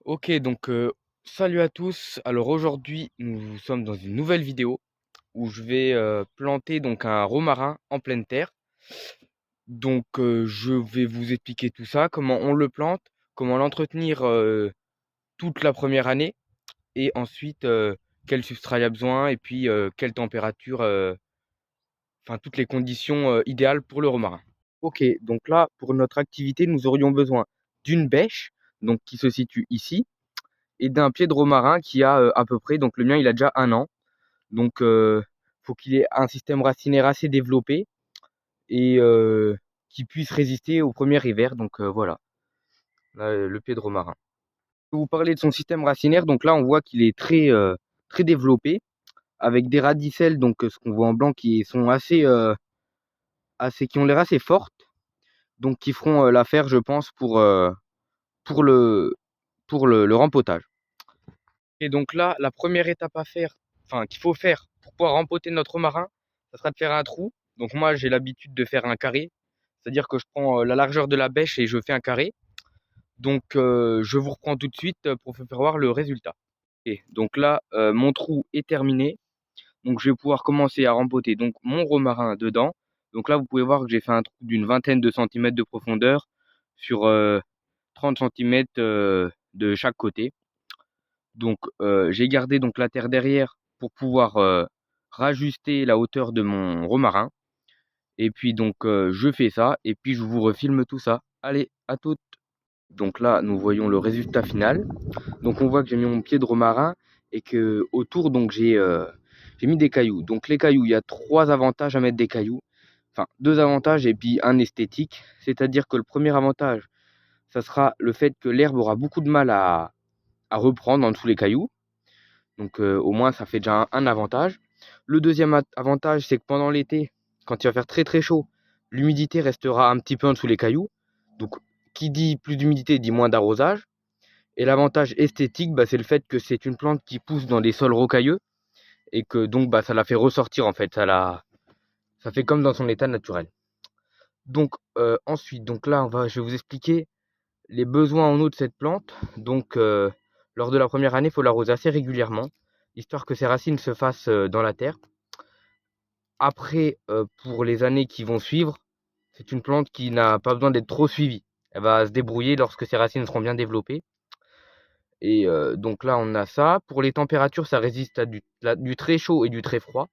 Ok, donc salut à tous. Alors aujourd'hui, nous sommes dans une nouvelle vidéo où je vais planter donc un romarin en pleine terre. Donc je vais vous expliquer tout ça, comment on le plante, comment l'entretenir toute la première année et ensuite quel substrat il y a besoin et puis quelle température, enfin toutes les conditions idéales pour le romarin. Ok, donc là pour notre activité, nous aurions besoin d'une bêche donc qui se situe ici et d'un pied de romarin qui a à peu près, donc le mien il a déjà 1 an, donc faut qu'il ait un système racinaire assez développé et qui puisse résister au premier hiver, donc voilà, là, le pied de romarin. Je vais vous parler de son système racinaire, donc là on voit qu'il est très développé, avec des radicelles, donc ce qu'on voit en blanc qui sont qui ont l'air assez fortes, donc qui feront l'affaire je pense pour le, le rempotage. Et donc là, la première étape à faire, enfin qu'il faut faire pour pouvoir rempoter notre romarin, ça sera de faire un trou. Donc moi, j'ai l'habitude de faire un carré, c'est-à-dire que je prends la largeur de la bêche et je fais un carré. Donc je vous reprends tout de suite pour vous faire voir le résultat. Et donc là, mon trou est terminé. Donc je vais pouvoir commencer à rempoter donc mon romarin dedans. Donc là, vous pouvez voir que j'ai fait un trou d'une vingtaine de centimètres de profondeur sur 30 centimètres de chaque côté. Donc j'ai gardé donc la terre derrière pour pouvoir rajuster la hauteur de mon romarin. Et puis donc je fais ça et puis je vous refilme tout ça. Allez, à toutes. Donc là, nous voyons le résultat final. Donc on voit que j'ai mis mon pied de romarin et que autour donc j'ai mis des cailloux. Donc les cailloux, il y a trois avantages à mettre des cailloux. Enfin, deux avantages et puis un esthétique. C'est-à-dire que le premier avantage, ça sera le fait que l'herbe aura beaucoup de mal à reprendre en dessous les cailloux. Donc au moins ça fait déjà un avantage. Le deuxième avantage, c'est que pendant l'été, quand il va faire très chaud, l'humidité restera un petit peu en dessous les cailloux. Donc qui dit plus d'humidité dit moins d'arrosage. Et l'avantage esthétique, bah, c'est le fait que c'est une plante qui pousse dans des sols rocailleux et que donc bah, ça la fait ressortir en fait. Ça fait comme dans son état naturel. Donc ensuite, donc là, je vais vous expliquer les besoins en eau de cette plante. Donc lors de la première année, il faut l'arroser assez régulièrement, histoire que ses racines se fassent dans la terre. Après, pour les années qui vont suivre, c'est une plante qui n'a pas besoin d'être trop suivie. Elle va se débrouiller lorsque ses racines seront bien développées. Et donc là, on a ça. Pour les températures, ça résiste à du très chaud et du très froid.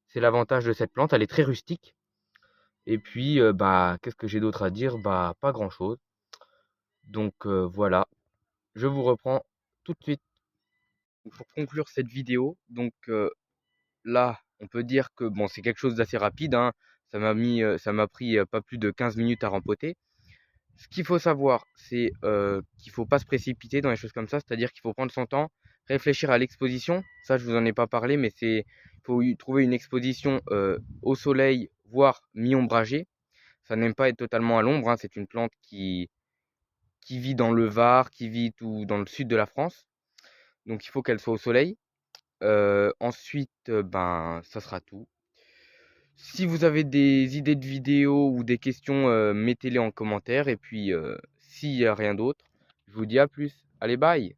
C'est l'avantage de cette plante. Elle est très rustique. Et puis, bah, qu'est-ce que j'ai d'autre à dire? Bah, pas grand-chose. Donc voilà, je vous reprends tout de suite. Pour conclure cette vidéo, donc là, on peut dire que bon, c'est quelque chose d'assez rapide, hein. Ça m'a pris pas plus de 15 minutes à rempoter. Ce qu'il faut savoir, c'est qu'il faut pas se précipiter dans les choses comme ça, c'est-à-dire qu'il faut prendre son temps, réfléchir à l'exposition. Ça, je vous en ai pas parlé, mais il faut trouver une exposition au soleil, voire mi-ombragée. Ça n'aime pas être totalement à l'ombre, hein. C'est une plante qui vit dans le Var, qui vit tout dans le sud de la France. Donc il faut qu'elle soit au soleil. Ensuite, ben, ça sera tout. Si vous avez des idées de vidéos ou des questions, mettez-les en commentaire. Et puis, s'il n'y a rien d'autre, je vous dis à plus. Allez, bye!